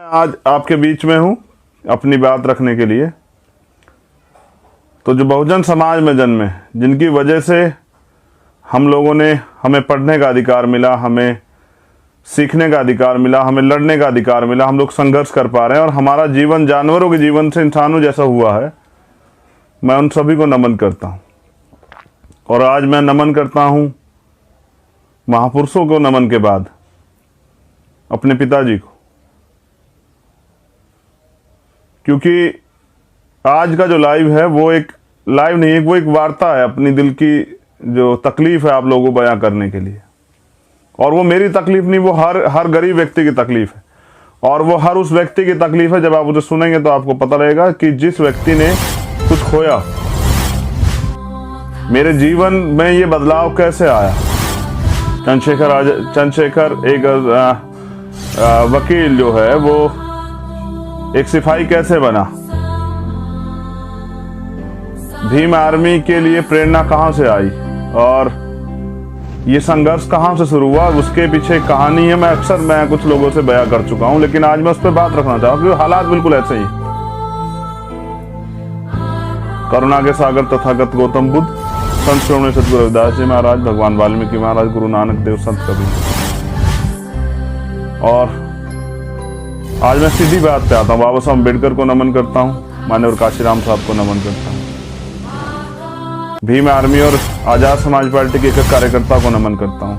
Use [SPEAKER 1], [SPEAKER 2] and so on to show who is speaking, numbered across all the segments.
[SPEAKER 1] आज आपके बीच में हूँ अपनी बात रखने के लिए। तो जो बहुजन समाज में जन्मे, जिनकी वजह से हम लोगों ने, हमें पढ़ने का अधिकार मिला, हमें सीखने का अधिकार मिला, हमें लड़ने का अधिकार मिला, हम लोग संघर्ष कर पा रहे हैं और हमारा जीवन जानवरों के जीवन से इंसानों जैसा हुआ है, मैं उन सभी को नमन करता हूँ। और आज मैं नमन करता हूँ महापुरुषों को नमन के बाद अपने पिताजी को, क्योंकि आज का जो लाइव है वो एक लाइव नहीं है, वो एक वार्ता है अपनी दिल की जो तकलीफ है आप लोगों को बयां करने के लिए। और वो मेरी तकलीफ नहीं, वो हर गरीब व्यक्ति की तकलीफ है, और वो हर उस व्यक्ति की तकलीफ है। जब आप उसे सुनेंगे तो आपको पता लगेगा कि जिस व्यक्ति ने कुछ खोया, मेरे जीवन में ये बदलाव कैसे आया। चंद्रशेखर एक वकील जो है वो एक सिपाही कैसे बना, भीम आर्मी के लिए प्रेरणा कहां से आई और ये संघर्ष कहां से शुरू हुआ, उसके पीछे कहानी है। मैं कुछ लोगों से बयां कर चुका हूं, लेकिन आज मैं उस पर बात रखना चाहूँ क्योंकि हालात बिल्कुल ऐसे ही। करुणा के सागर तथागत गौतम बुद्ध, संत श्रोमणी सतगुरु रविदास जी महाराज, भगवान वाल्मीकि महाराज, गुरु नानक देव, संत कबीर। और आज मैं सीधी बात पे आता हूँ। बाबा साहब अम्बेडकर को नमन करता हूँ, माननीय काशीराम साहब को नमन करता हूँ, भीम आर्मी और आजाद समाज पार्टी के एक कार्यकर्ता को नमन करता हूँ,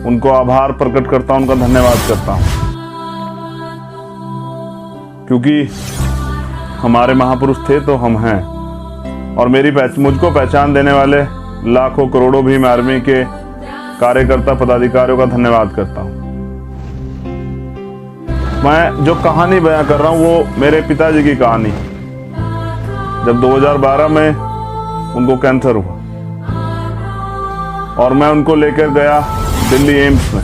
[SPEAKER 1] उनको आभार प्रकट करता हूँ, उनका धन्यवाद करता हूँ, क्योंकि हमारे महापुरुष थे तो हम हैं। और मुझको पहचान देने वाले लाखों करोड़ों भीम आर्मी के कार्यकर्ता पदाधिकारियों का धन्यवाद करता हूँ। मैं जो कहानी बयां कर रहा हूँ वो मेरे पिताजी की कहानी। जब 2012 में उनको कैंसर हुआ और मैं उनको लेकर गया दिल्ली एम्स में,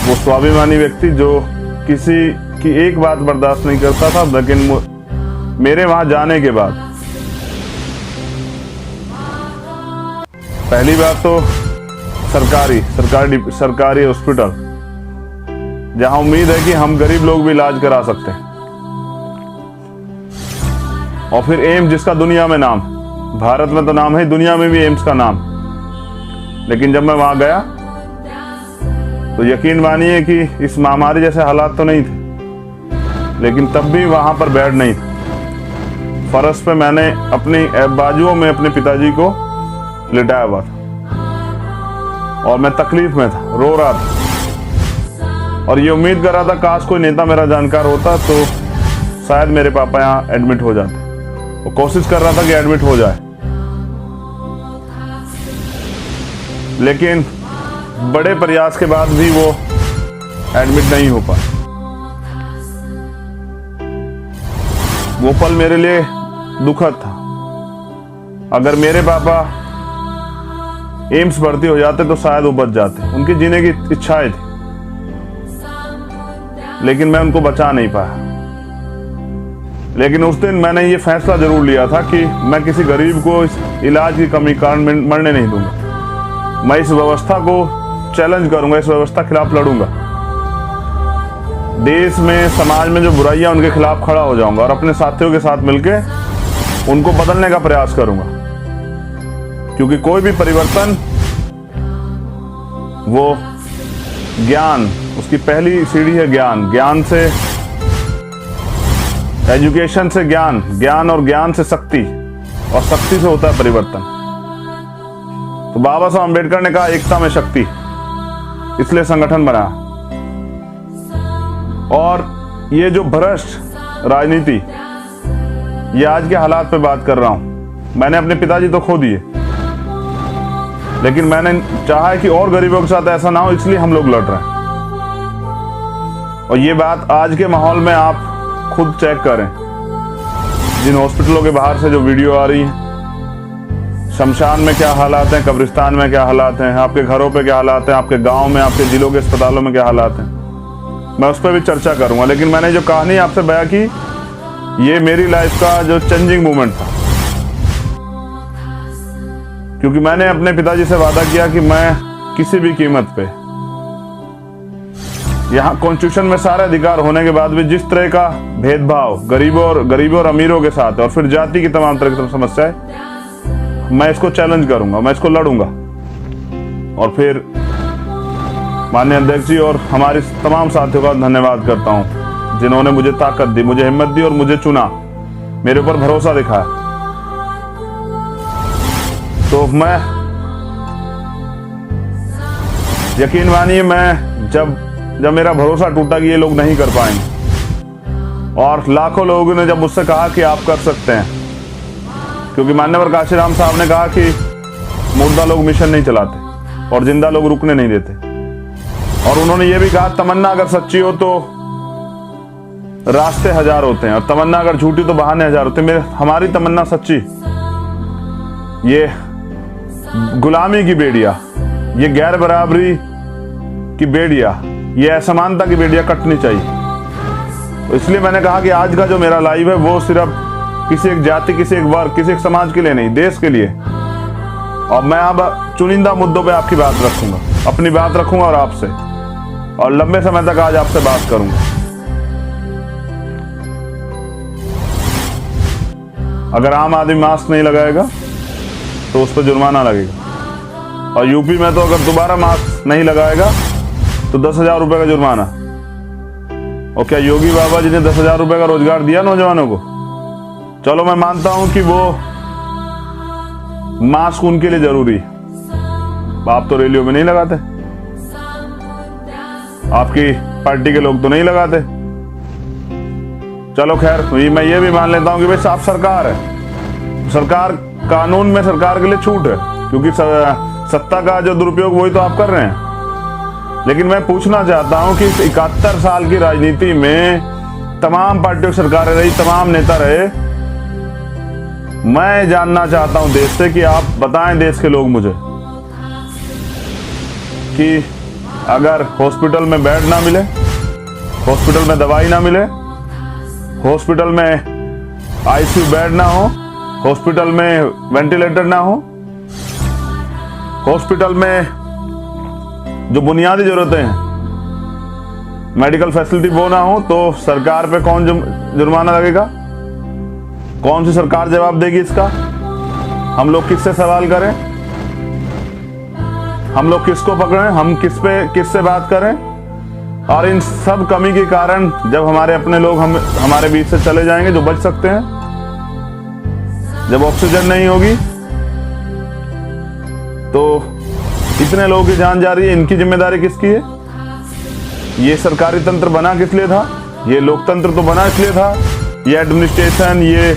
[SPEAKER 1] वो स्वाभिमानी व्यक्ति जो किसी की एक बात बर्दाश्त नहीं करता था, लेकिन मेरे वहां जाने के बाद पहली बात तो सरकारी हॉस्पिटल, जहां उम्मीद है कि हम गरीब लोग भी इलाज करा सकते हैं, और फिर एम्स जिसका दुनिया में नाम, भारत में तो नाम है, दुनिया में भी एम्स का नाम। लेकिन जब मैं वहां गया तो यकीन मानिए कि इस महामारी जैसे हालात तो नहीं थे, लेकिन तब भी वहां पर बेड नहीं था। फर्श पे मैंने अपनी बाजुओं में अपने पिताजी को लिटाया हुआ था और मैं तकलीफ में था, रो रहा था और ये उम्मीद कर रहा था काश कोई नेता मेरा जानकार होता तो शायद मेरे पापा यहाँ एडमिट हो जाते। वो कोशिश कर रहा था कि एडमिट हो जाए, लेकिन बड़े प्रयास के बाद भी वो एडमिट नहीं हो पाए। वो पल मेरे लिए दुखद था। अगर मेरे पापा एम्स भर्ती हो जाते तो शायद वो बच जाते, उनकी जीने की इच्छाएं थी, लेकिन मैं उनको बचा नहीं पाया। लेकिन उस दिन मैंने ये फैसला जरूर लिया था कि मैं किसी गरीब को इस इलाज की कमी कारण मरने नहीं दूंगा। मैं इस व्यवस्था को चैलेंज करूंगा, इस व्यवस्था के खिलाफ लड़ूंगा, देश में समाज में जो बुराइयां उनके खिलाफ खड़ा हो जाऊंगा और अपने साथियों के साथ मिलके उनको बदलने का प्रयास करूंगा। क्योंकि कोई भी परिवर्तन वो ज्ञान, उसकी पहली सीढ़ी है ज्ञान, ज्ञान से एजुकेशन से ज्ञान, ज्ञान और ज्ञान से शक्ति, और शक्ति से होता है परिवर्तन। तो बाबा साहब अम्बेडकर ने कहा एकता में शक्ति, इसलिए संगठन बना। और ये जो भ्रष्ट राजनीति, ये आज के हालात पे बात कर रहा हूं। मैंने अपने पिताजी तो खो दिए, लेकिन मैंने चाहा है कि और गरीबों के साथ ऐसा ना हो, इसलिए हम लोग लड़ रहे हैं। और ये बात आज के माहौल में आप खुद चेक करें, जिन हॉस्पिटलों के बाहर से जो वीडियो आ रही है, शमशान में क्या हालात हैं, कब्रिस्तान में क्या हालात हैं, आपके घरों पे क्या हालात हैं, आपके गांव में, आपके जिलों के अस्पतालों में क्या हालात हैं, मैं उस पर भी चर्चा करूंगा। लेकिन मैंने जो कहानी आपसे बयां की, ये मेरी लाइफ का जो चेंजिंग मोमेंट था, क्योंकि मैंने अपने पिताजी से वादा किया कि मैं किसी भी कीमत पे यहाँ कॉन्स्टिट्यूशन में सारे अधिकार होने के बाद भी जिस तरह का भेदभाव गरीबों और अमीरों के साथ और फिर जाति की तमाम तरह की समस्या है, मैं इसको चैलेंज करूंगा, मैं इसको लड़ूंगा। और फिर माननीय अध्यक्ष जी और हमारे तमाम साथियों का धन्यवाद करता हूं जिन्होंने मुझे ताकत दी, मुझे हिम्मत दी और मुझे चुना, मेरे ऊपर भरोसा दिखाया। तो मैं यकीन मानिए, मैं जब मेरा भरोसा टूटा कि ये लोग नहीं कर पाएंगे, और लाखों लोगों ने जब मुझसे कहा कि आप कर सकते हैं, क्योंकि मान्यवर काशीराम साहब ने कहा कि मुर्दा लोग मिशन नहीं चलाते और जिंदा लोग रुकने नहीं देते, और उन्होंने ये भी कहा तमन्ना अगर सच्ची हो तो रास्ते हजार होते हैं, और तमन्ना अगर झूठी तो बहाने हजार होते हैं। हमारी तमन्ना सच्ची, ये गुलामी की बेड़िया, ये गैर बराबरी की बेड़िया, ये असमानता की बेड़िया कटनी चाहिए। तो इसलिए मैंने कहा कि आज का जो मेरा लाइव है वो सिर्फ किसी एक जाति, किसी एक वर्ग, किसी एक समाज के लिए नहीं, देश के लिए। और मैं अब चुनिंदा मुद्दों पे आपकी बात रखूंगा, अपनी बात रखूंगा और आपसे, और लंबे समय तक आज आपसे बात करूंगा। अगर आम आदमी मास्क नहीं लगाएगा तो उस पर जुर्माना लगेगा, और यूपी में तो अगर दोबारा मास्क नहीं लगाएगा तो 10,000 रुपए का जुर्माना। और क्या योगी बाबा जी ने 10,000 रुपए का रोजगार दिया नौजवानों को? चलो मैं मानता हूं कि वो मास्क उनके लिए जरूरी है, आप तो रैलियों में नहीं लगाते, आपकी पार्टी के लोग तो नहीं लगाते। चलो खैर, मैं ये भी मान लेता हूं कि भाई साफ सरकार है, सरकार कानून में सरकार के लिए छूट है, क्योंकि सत्ता का जो दुरुपयोग वही तो आप कर रहे हैं। लेकिन मैं पूछना चाहता हूं कि इस 71 साल की राजनीति में तमाम पार्टियों की सरकारें रही, तमाम नेता रहे, मैं जानना चाहता हूं देश से कि आप बताएं देश के लोग मुझे कि अगर हॉस्पिटल में बेड ना मिले, हॉस्पिटल में दवाई ना मिले, हॉस्पिटल में आईसीयू बेड ना हो, हॉस्पिटल में वेंटिलेटर ना हो, हॉस्पिटल में जो बुनियादी जरूरतें हैं, मेडिकल फैसिलिटी वो ना हो, तो सरकार पे कौन जुर्माना लगेगा? कौन सी सरकार जवाब देगी इसका? हम लोग किससे सवाल करें? हम लोग किसको पकड़ें? हम किससे बात करें? और इन सब कमी के कारण जब हमारे अपने लोग हमारे बीच से चले जाएंगे जो बच सकते हैं, जब ऑक्सीजन नहीं होगी तो इतने लोगों की जान जा रही है, इनकी जिम्मेदारी किसकी है? ये सरकारी तंत्र बना किस लिए था? ये लोकतंत्र तो बना इसलिए था, ये एडमिनिस्ट्रेशन, ये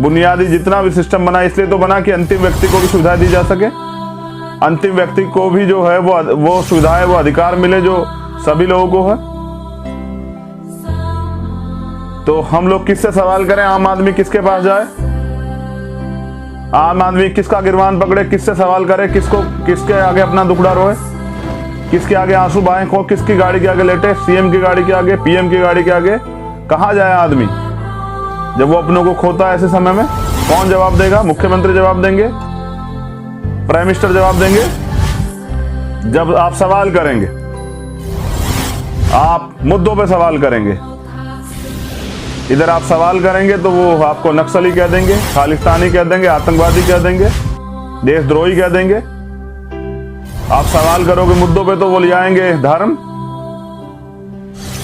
[SPEAKER 1] बुनियादी जितना भी सिस्टम बना इसलिए तो बना कि अंतिम व्यक्ति को भी सुविधा दी जा सके, अंतिम व्यक्ति को भी जो है वो सुविधाएं, वो अधिकार मिले जो सभी लोगों को है। तो हम लोग किससे सवाल करें? आम आदमी किसके पास जाए? आम आदमी किसका गिरबान पकड़े? किससे सवाल करे? किसके आगे अपना दुखड़ा रोए? किसके आगे आंसू बहाए? किसकी गाड़ी के आगे लेटे? सीएम की गाड़ी के आगे, पीएम की गाड़ी के आगे? कहां जाए आदमी जब वो अपनों को खोता है? ऐसे समय में कौन जवाब देगा? मुख्यमंत्री जवाब देंगे, प्राइम मिनिस्टर जवाब देंगे। जब आप सवाल करेंगे, आप मुद्दों पे सवाल करेंगे, इधर आप सवाल करेंगे तो वो आपको नक्सली कह देंगे, खालिस्तानी कह देंगे, आतंकवादी कह देंगे, देशद्रोही कह देंगे। आप सवाल करोगे मुद्दों पे तो वो ले आएंगे धर्म,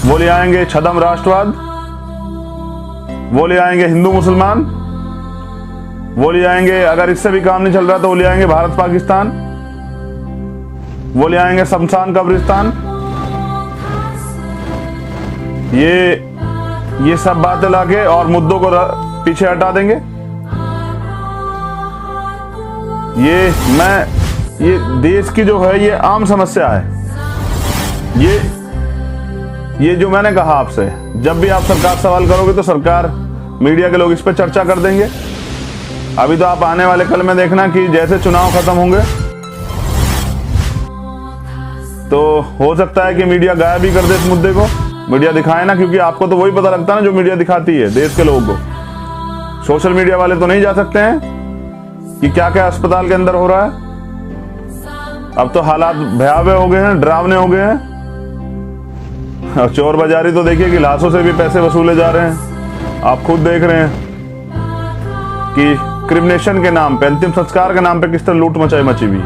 [SPEAKER 1] वो ले आएंगे छदम राष्ट्रवाद, वो ले आएंगे हिंदू मुसलमान, वो ले आएंगे, अगर इससे भी काम नहीं चल रहा तो वो ले आएंगे भारत पाकिस्तान, वो ले आएंगे शमशान कब्रिस्तान। ये सब बातें लाके और मुद्दों को पीछे हटा देंगे। ये देश की जो है ये आम समस्या है। ये जो मैंने कहा आपसे, जब भी आप सरकार सवाल करोगे तो सरकार, मीडिया के लोग इस पर चर्चा कर देंगे। अभी तो आप आने वाले कल में देखना कि जैसे चुनाव खत्म होंगे तो हो सकता है कि मीडिया गायब ही कर दे इस मुद्दे को, मीडिया दिखाए ना, क्योंकि आपको तो वही पता लगता है ना जो मीडिया दिखाती है देश के लोगों को। सोशल मीडिया वाले तो नहीं जा सकते हैं कि क्या क्या अस्पताल के अंदर हो रहा है। अब तो हालात भयावह हो गए हैं, डरावने हो गए हैं। और चोर बाजारी तो देखिए कि लाशों से भी पैसे वसूले जा रहे हैं। आप खुद देख रहे हैं कि क्रिमिनेशन के नाम पे, अंतिम संस्कार के नाम पे किस तरह लूट मची हुई।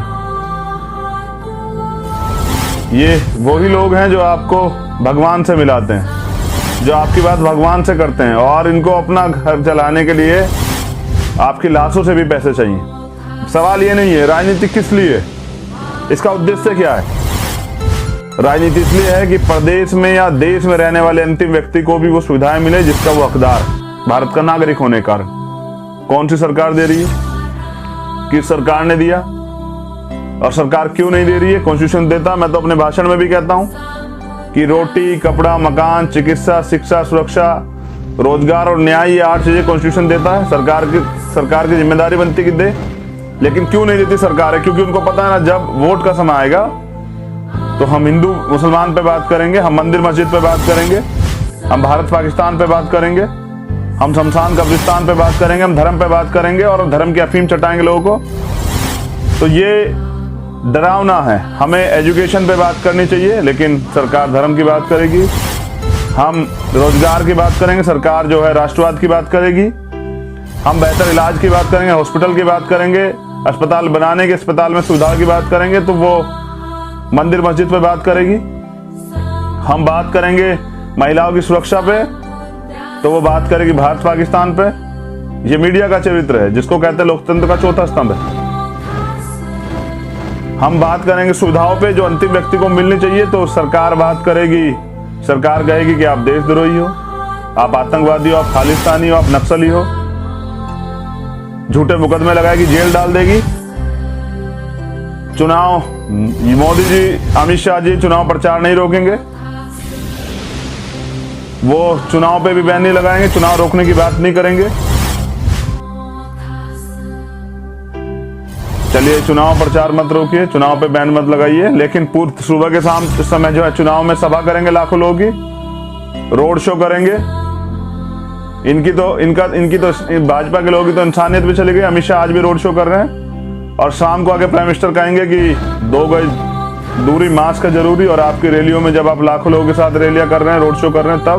[SPEAKER 1] ये वही लोग हैं जो आपको भगवान से मिलाते हैं, जो आपकी बात भगवान से करते हैं, और इनको अपना घर चलाने के लिए आपकी लाशों से भी पैसे चाहिए। सवाल ये नहीं है राजनीति किस लिए, इसका उद्देश्य क्या है। राजनीति इसलिए है कि प्रदेश में या देश में रहने वाले अंतिम व्यक्ति को भी वो सुविधाएं मिले जिसका वो हकदार, भारत का नागरिक होने के कारण। कौन सी सरकार दे रही है, किस सरकार ने दिया, और सरकार क्यों नहीं दे रही है। कॉन्स्टिट्यूशन देता, मैं तो अपने भाषण में भी कहता हूं कि रोटी, कपड़ा, मकान, चिकित्सा, शिक्षा, सुरक्षा, रोजगार और न्याय, ये 8 चीजें कॉन्स्टिट्यूशन देता है। सरकार की जिम्मेदारी बनती कि दे, लेकिन क्यों नहीं देती सरकार है, क्योंकि उनको पता है ना जब वोट का समय आएगा तो हम हिंदू मुसलमान पे बात करेंगे, हम मंदिर मस्जिद पे बात करेंगे, हम भारत पाकिस्तान पे बात करेंगे, हम शमशान कब्रिस्तान पे बात करेंगे, हम धर्म पे बात करेंगे और धर्म की अफीम चटाएंगे लोगों को। तो ये डरावना है। हमें एजुकेशन पे बात करनी चाहिए लेकिन सरकार धर्म की बात करेगी। हम रोजगार की बात करेंगे, सरकार जो है राष्ट्रवाद की बात करेगी। हम बेहतर इलाज की बात करेंगे, हॉस्पिटल की बात करेंगे, अस्पताल बनाने के, अस्पताल में सुविधा की बात करेंगे तो वो मंदिर मस्जिद पे बात करेगी। हम बात करेंगे महिलाओं की सुरक्षा पे तो वो बात करेगी भारत पाकिस्तान पे। ये मीडिया का चरित्र है जिसको कहते हैं लोकतंत्र का चौथा स्तंभ है। हम बात करेंगे सुविधाओं पे जो अंतिम व्यक्ति को मिलनी चाहिए तो सरकार बात करेगी, सरकार कहेगी कि आप देशद्रोही हो, आप आतंकवादी हो, आप खालिस्तानी हो, आप नक्सली हो, झूठे मुकदमे लगाएगी, जेल डाल देगी। चुनाव, मोदी जी, अमित शाह जी चुनाव प्रचार नहीं रोकेंगे, वो चुनाव पे भी बैन नहीं लगाएंगे, चुनाव रोकने की बात नहीं करेंगे। चलिए चुनाव प्रचार मत रोकिए, चुनाव पे बैन मत लगाइए, लेकिन पूर्व सुबह के शाम समय जो है चुनाव में सभा करेंगे लाखों लोगों की, रोड शो करेंगे। इनकी तो भाजपा के लोगों की तो इंसानियत भी चली गई। अमित शाह आज भी रोड शो कर रहे हैं और शाम को आके प्राइम मिनिस्टर कहेंगे कि 2 गज दूरी, मास्क का जरूरी। और आपकी रैलियों में जब आप लाखों लोगों के साथ रैलियां कर रहे हैं, रोड शो कर रहे हैं, तब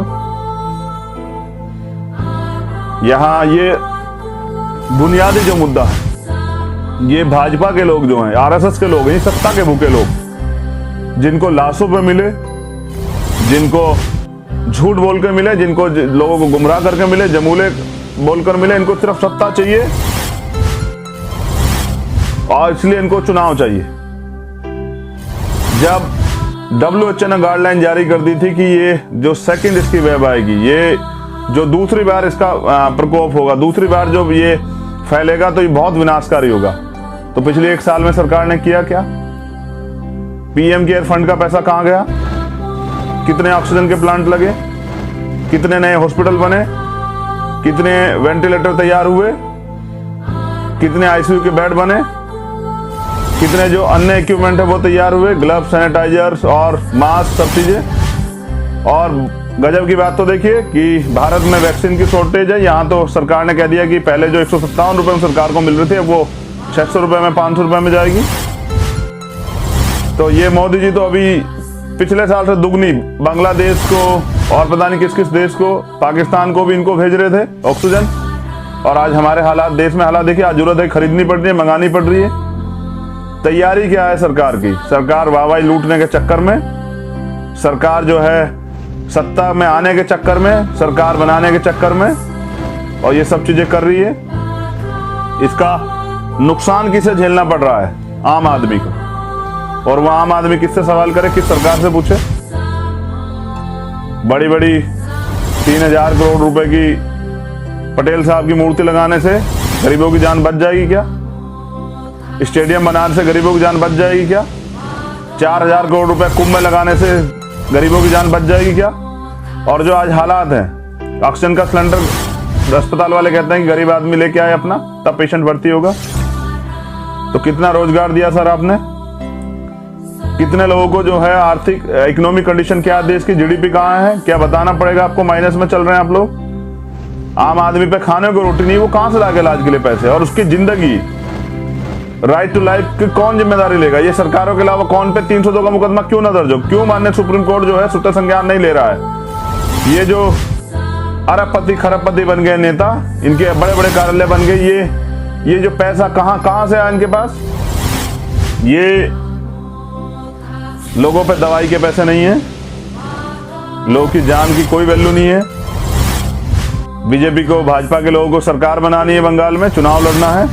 [SPEAKER 1] यहां ये बुनियादी जो मुद्दा है, ये भाजपा के लोग जो हैं, आरएसएस के लोग हैं, सत्ता के भूखे लोग, जिनको लाशों पे मिले, जिनको झूठ बोल के मिले, जिनको लोगों को गुमराह करके मिले, जमूले बोलकर मिले, इनको सिर्फ सत्ता चाहिए और इसलिए इनको चुनाव चाहिए। जब WHO ने गाइडलाइन जारी कर दी थी कि ये जो सेकंड इसकी वेब आएगी, ये जो दूसरी बार इसका प्रकोप होगा, दूसरी बार जब ये फैलेगा तो ये बहुत विनाशकारी होगा। तो पिछले 1 साल में सरकार ने किया क्या? PM केयर फंड का पैसा कहां गया? कितने ऑक्सीजन के प्लांट लगे, कितने नए हॉस्पिटल बने, कितने वेंटिलेटर तैयार हुए, कितने ICU के बेड बने, कितने जो अन्य इक्विपमेंट है वो तैयार हुए, ग्लव्स, सैनिटाइजर्स और मास्क, सब चीजें। और गजब की बात तो देखिए कि भारत में वैक्सीन की शॉर्टेज है। यहाँ तो सरकार ने कह दिया कि पहले जो 157 रुपए में सरकार को मिल रही थी वो 600 रुपए में, 500 रुपए में जाएगी। तो ये मोदी जी तो अभी पिछले साल से दुगनी बांग्लादेश को और पता नहीं किस किस देश को, पाकिस्तान को भी इनको भेज रहे थे ऑक्सीजन। और आज हमारे हालात, देश में हालात देखिए, आज जरूरत है खरीदनी पड़ रही है, मंगानी पड़ रही है। तैयारी क्या है सरकार की? सरकार वाहवाही लूटने के चक्कर में, सरकार जो है सत्ता में आने के चक्कर में, सरकार बनाने के चक्कर में, और ये सब चीजें कर रही है। इसका नुकसान किसे झेलना पड़ रहा है? आम आदमी को। और वो आम आदमी किससे सवाल करे, किस सरकार से पूछे? बड़ी बड़ी 3000 करोड़ रुपए की पटेल साहब की मूर्ति लगाने से गरीबों की जान बच जाएगी क्या? स्टेडियम बनाने से गरीबों की जान बच जाएगी क्या? 4000 करोड़ रुपए कुंभ में लगाने से गरीबों की जान बच जाएगी क्या? और जो आज हालात हैं, ऑक्सीजन का सिलेंडर अस्पताल वाले कहते हैं कि गरीब आदमी लेके आए अपना, तब पेशेंट भर्ती होगा। तो कितना रोजगार दिया सर आपने? कितने लोगों को जो है आर्थिक इकोनॉमिक कंडीशन क्या है, देश की GDP कहाँ है, क्या बताना पड़ेगा आपको? माइनस में चल रहे हैं आप लोग। आम आदमी पे खाने को रोटी नहीं, वो कहां से लाके इलाज के लिए पैसे? और उसकी जिंदगी राइट टू लाइफ की कौन जिम्मेदारी लेगा? ये सरकारों के अलावा कौन पे 302 का मुकदमा क्यों ना दर्ज हो? क्यों माननीय सुप्रीम कोर्ट जो है स्वतः संज्ञान नहीं ले रहा है? ये जो अरबपति खरबपति बन गए नेता, इनके बड़े बड़े कार्यालय बन गए, ये जो पैसा कहां से आया इनके पास? ये लोगों पे दवाई के पैसे नहीं है, लोगों की जान की कोई वैल्यू नहीं है। बीजेपी को, भाजपा के लोगों को सरकार बनानी है, बंगाल में चुनाव लड़ना है।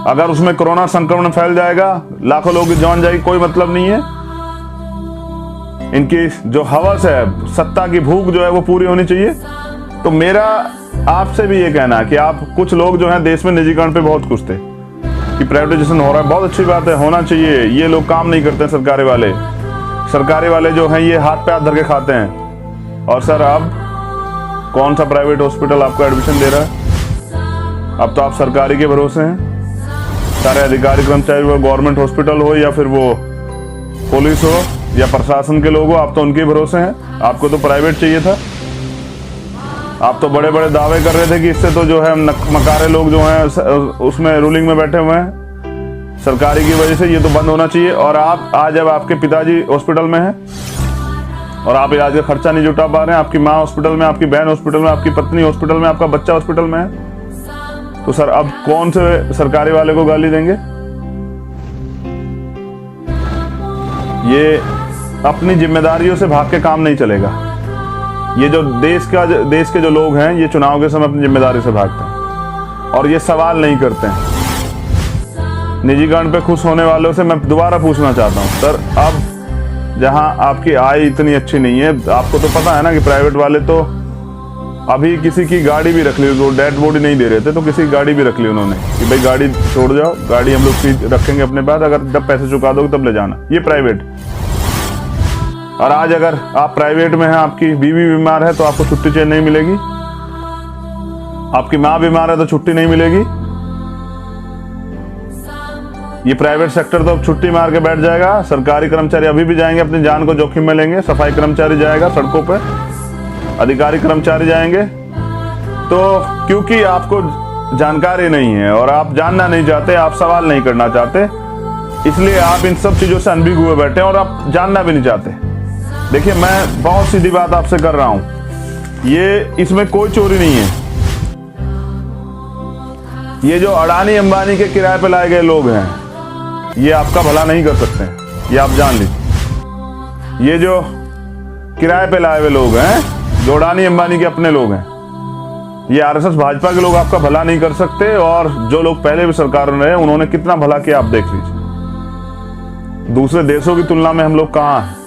[SPEAKER 1] अगर उसमें कोरोना संक्रमण फैल जाएगा, लाखों लोगों की जान जाएगी, कोई मतलब नहीं है। इनकी जो हवस है, सत्ता की भूख जो है वो पूरी होनी चाहिए। तो मेरा आपसे भी ये कहना है कि आप, कुछ लोग जो हैं देश में निजीकरण पे बहुत खुश थे कि प्राइवेटाइजेशन हो रहा है, बहुत अच्छी बात है, होना चाहिए। ये लोग काम नहीं करते हैं, सरकारी वाले जो हैं ये हाथ पे हाथ धर के खाते हैं। और सर अब कौन सा प्राइवेट हॉस्पिटल आपको एडमिशन दे रहा है? अब तो आप सरकारी के भरोसे हैं। सारे अधिकारी कर्मचारी, वो गवर्नमेंट हॉस्पिटल हो या फिर वो पुलिस हो या प्रशासन के लोग हो, आप तो उनके भरोसे हैं। आपको तो प्राइवेट चाहिए था। आप तो बड़े बड़े दावे कर रहे थे कि इससे तो जो है मकारे लोग जो हैं उसमें रूलिंग में बैठे हुए हैं, सरकारी की वजह से ये तो बंद होना चाहिए। और आप आज, जब आपके पिताजी हॉस्पिटल में हैं और आप इलाज का खर्चा नहीं जुटा पा रहे हैं, आपकी माँ हॉस्पिटल में, आपकी बहन हॉस्पिटल में, आपकी पत्नी हॉस्पिटल में, आपका बच्चा हॉस्पिटल में है, तो सर अब कौन से सरकारी वाले को गाली देंगे? ये अपनी जिम्मेदारियों से भाग के काम नहीं चलेगा। ये जो देश के जो लोग हैं, ये चुनाव के समय अपनी जिम्मेदारी से भागते हैं और ये सवाल नहीं करते हैं। निजीकरण पे खुश होने वालों से मैं दोबारा पूछना चाहता हूँ, सर अब जहां आपकी आय इतनी अच्छी नहीं है, आपको तो पता है ना कि प्राइवेट वाले तो अभी किसी की गाड़ी भी रख ली, वो डेड बॉडी नहीं दे रहे थे तो किसी की गाड़ी भी रख ली उन्होंने कि भाई गाड़ी छोड़ जाओ, गाड़ी हम लोग रखेंगे अपने पास, अगर जब पैसे चुका दोगे तब ले जाना। ये प्राइवेट। और आज अगर आप प्राइवेट में हैं, आपकी बीवी बीमार है तो आपको छुट्टी चाहिए नहीं मिलेगी, आपकी माँ बीमार है तो छुट्टी नहीं मिलेगी। ये प्राइवेट सेक्टर तो अब छुट्टी मार के बैठ जाएगा। सरकारी कर्मचारी अभी भी जाएंगे, अपनी जान को जोखिम में लेंगे। सफाई कर्मचारी जाएगा सड़कों पे, अधिकारी कर्मचारी जाएंगे। तो क्योंकि आपको जानकारी नहीं है और आप जानना नहीं चाहते, आप सवाल नहीं करना चाहते, इसलिए आप इन सब चीजों से अनभिज्ञ हुए बैठे हैं और आप जानना भी नहीं चाहते। देखिए, मैं बहुत सीधी बात आपसे कर रहा हूं, ये इसमें कोई चोरी नहीं है। ये जो अडानी अंबानी के किराए पे लाए गए लोग हैं, ये आपका भला नहीं कर सकते हैं, ये आप जान लीजिए। ये जो किराए पे लाए हुए लोग हैं, जो अडानी अंबानी के अपने लोग हैं, ये आरएसएस भाजपा के लोग आपका भला नहीं कर सकते। और जो लोग पहले भी सरकार में रहे, उन्होंने कितना भला किया आप देख लीजिए। दूसरे देशों की तुलना में हम लोग कहां हैं?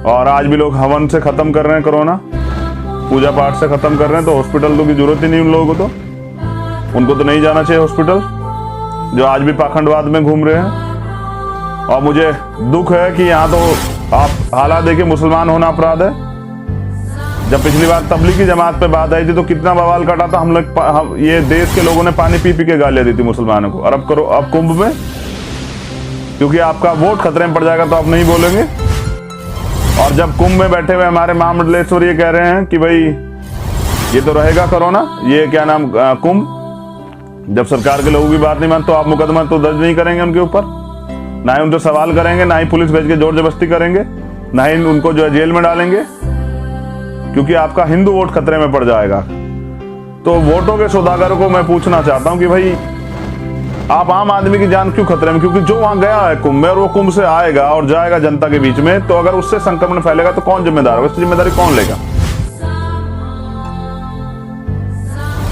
[SPEAKER 1] और आज भी लोग हवन से खत्म कर रहे हैं, कोरोना पूजा पाठ से खत्म कर रहे हैं, तो हॉस्पिटल तो की जरूरत ही नहीं उन लोगों को, तो उनको तो नहीं जाना चाहिए हॉस्पिटल, जो आज भी पाखंडवाद में घूम रहे हैं। और मुझे दुख है कि यहाँ तो आप हालात देखिए, मुसलमान होना अपराध है। जब पिछली बार तबलीगी जमात पे बात आई थी तो कितना बवाल काटा था हम लोग, ये देश के लोगों ने पानी पी पी के गालियां दी थी मुसलमानों को। और अब करो, अब कुंभ में, क्योंकि आपका वोट खतरे में पड़ जाएगा तो आप नहीं बोलेंगे। और जब कुंभ में बैठे हुए हमारे महामंडलेश्वर ये कह रहे हैं कि भाई ये तो रहेगा कोरोना, ये क्या नाम कुंभ, जब सरकार के लोगों की बात नहीं मानते तो आप मुकदमा तो दर्ज नहीं करेंगे उनके ऊपर, ना ही उनसे सवाल करेंगे, ना ही पुलिस भेज के जोर जबरदस्ती करेंगे, ना ही उनको जो है जेल में डालेंगे, क्योंकि आपका हिंदू वोट खतरे में पड़ जाएगा। तो वोटों के सौदागरों को मैं पूछना चाहता हूं कि भाई आप आम आदमी की जान क्यों खतरे में? क्योंकि जो वहां गया है कुंभ में और वो कुंभ से आएगा और जाएगा जनता के बीच में, तो अगर उससे संक्रमण फैलेगा तो कौन जिम्मेदार होगा? इसकी जिम्मेदारी कौन लेगा?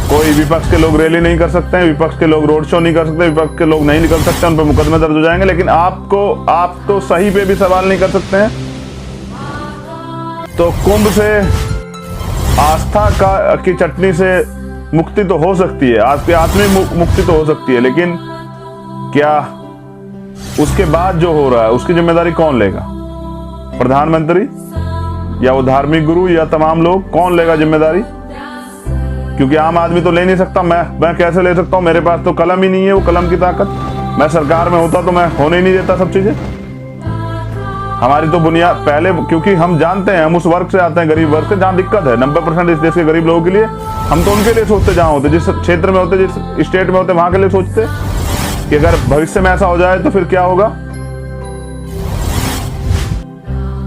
[SPEAKER 1] कोई विपक्ष के लोग रैली नहीं कर सकते हैं, विपक्ष के लोग रोड शो नहीं कर सकते, विपक्ष के लोग नहीं निकल सकते, उन पर मुकदमे दर्ज हो जाएंगे। लेकिन आप तो सही पे भी सवाल नहीं कर सकते हैं। तो कुंभ से आस्था की चटनी से मुक्ति तो हो सकती है, आपकी आत्मिक मुक्ति तो हो सकती है, लेकिन क्या उसके बाद जो हो रहा है उसकी जिम्मेदारी कौन लेगा? प्रधानमंत्री या वो धार्मिक गुरु या तमाम लोग? कौन लेगा जिम्मेदारी? क्योंकि आम आदमी तो ले नहीं सकता। मैं कैसे ले सकता हूं? मेरे पास तो कलम ही नहीं है, वो कलम की ताकत। मैं सरकार में होता तो मैं होने ही नहीं देता सब चीजें। हमारी तो बुनियाद पहले, क्योंकि हम जानते हैं, हम उस वर्ग से आते हैं, गरीब वर्ग से, जहां दिक्कत है 90% इस देश के गरीब लोगों के लिए। हम तो उनके लिए सोचते, जहां होते, जिस क्षेत्र में होते, जिस स्टेट में होते, वहां के लिए सोचते। कि अगर भविष्य में ऐसा हो जाए तो फिर क्या होगा।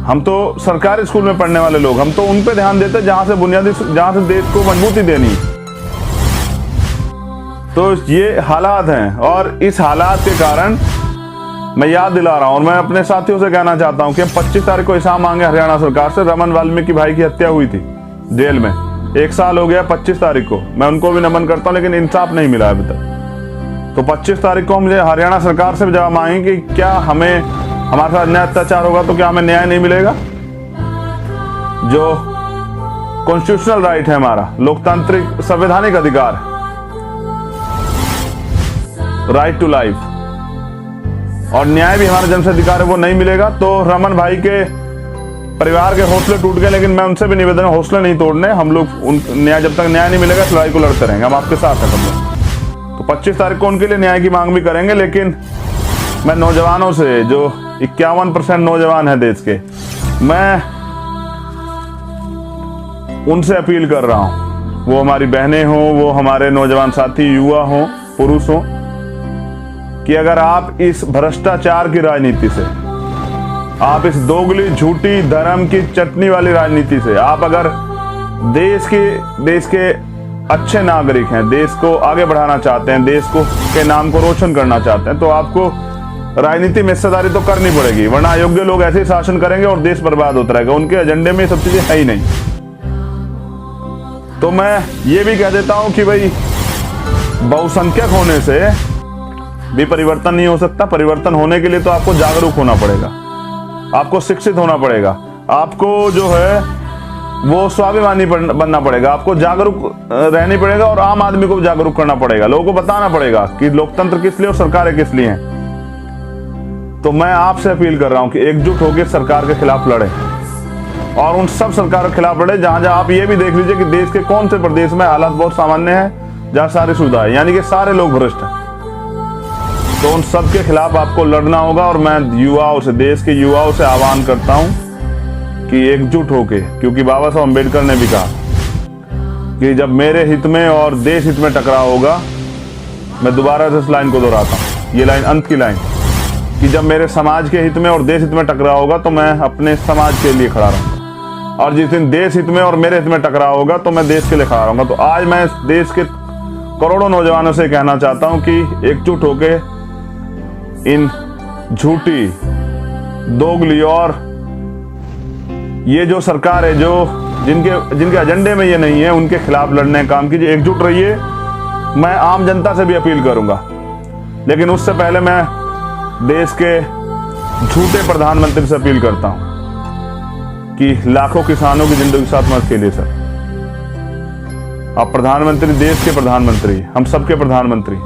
[SPEAKER 1] हम तो सरकारी स्कूल में पढ़ने वाले लोग, हम तो उन पे ध्यान देते जहां से देश को मजबूती देनी। तो ये हालात हैं और इस हालात के कारण मैं याद दिला रहा हूं और मैं अपने साथियों से कहना चाहता हूं कि हम 25 तारीख को हिसाब मांगे हरियाणा सरकार से। रमन वाल्मीकि भाई की हत्या हुई थी जेल में, 1 साल हो गया 25 तारीख को। मैं उनको भी नमन करता हूं, लेकिन इंसाफ नहीं मिला अभी तक। तो 25 तारीख को हम हरियाणा सरकार से जवाब मांगेंगे कि क्या हमें, हमारे साथ अन्याय अत्याचार होगा तो क्या हमें न्याय नहीं मिलेगा। जो कॉन्स्टिट्यूशनल राइट है, हमारा लोकतांत्रिक संवैधानिक अधिकार, राइट टू लाइफ, और न्याय भी हमारा जन्मसिद्ध अधिकार है, वो नहीं मिलेगा। तो रमन भाई के परिवार के हौसले टूट गए, लेकिन मैं उनसे भी निवेदन, हौसले नहीं तोड़ने। हम लोग जब तक न्याय नहीं मिलेगा इस लड़ाई को लड़ते रहेंगे, हम आपके साथ हैं सब लोग। तो 25 तारीख को उनके लिए न्याय की मांग भी करेंगे। लेकिन मैं नौजवानों से, जो 51% नौजवान है देश के, मैं उनसे अपील कर रहा हूं, वो हमारी बहनें हों, वो हमारे नौजवान साथी, युवा हों, पुरुष हों, कि अगर आप इस भ्रष्टाचार की राजनीति से, आप इस दोगली झूठी धर्म की चटनी वाली राजनीति से, आप अगर देश के अच्छे नागरिक हैं, देश को आगे बढ़ाना चाहते हैं, देश को के नाम को रोशन करना चाहते हैं, तो आपको राजनीति में हिस्सेदारी तो करनी पड़ेगी, वरना अयोग्य लोग ऐसे ही शासन करेंगे और देश बर्बाद होता रहेगा। उनके एजेंडे में सब चीजें है ही नहीं। तो मैं ये भी कह देता हूं कि भाई, बहुसंख्यक होने से भी परिवर्तन नहीं हो सकता। परिवर्तन होने के लिए तो आपको जागरूक होना पड़ेगा, आपको शिक्षित होना पड़ेगा, आपको जो है वो स्वाभिमानी बनना पड़ेगा, आपको जागरूक रहनी पड़ेगा और आम आदमी को जागरूक करना पड़ेगा। लोगों को बताना पड़ेगा कि लोकतंत्र किस लिए और सरकारें किस लिए हैं। तो मैं आपसे अपील कर रहा हूं कि एकजुट होकर सरकार के खिलाफ लड़े, और उन सब सरकारों के खिलाफ लड़े जहां जहां आप ये भी देख लीजिए कि देश के कौन से प्रदेश में हालात बहुत सामान्य है, जहां सारी सुविधाएं, यानी कि सारे लोग भ्रष्ट हैं। तो उन सब के खिलाफ आपको लड़ना होगा। और मैं युवाओं से, देश के युवाओं से आह्वान करता हूं कि एकजुट होके, क्योंकि बाबा साहब अम्बेडकर ने भी कहा कि जब मेरे हित में और देश हित में टकराव होगा, मैं दोबारा से इस लाइन को दोहराता हूं, ये लाइन अंत की लाइन, कि जब मेरे समाज के हित में और देश हित में टकराव होगा तो मैं अपने समाज के लिए खड़ा रहूंगा, और जिस दिन देश हित में और मेरे हित में टकराव होगा तो मैं देश के लिए खड़ा रहूंगा। तो आज मैं देश के करोड़ों नौजवानों से कहना चाहता हूं कि एकजुट होके इन झूठी, दोगली और ये जो सरकार है, जो जिनके एजेंडे में ये नहीं है, उनके खिलाफ लड़ने का काम कीजिए, एकजुट रहिए। मैं आम जनता से भी अपील करूंगा, लेकिन उससे पहले मैं देश के झूठे प्रधानमंत्री से अपील करता हूं कि लाखों किसानों की जिंदगी के साथ मत खेलिए सर। आप प्रधानमंत्री, देश के प्रधानमंत्री, हम सबके प्रधानमंत्री,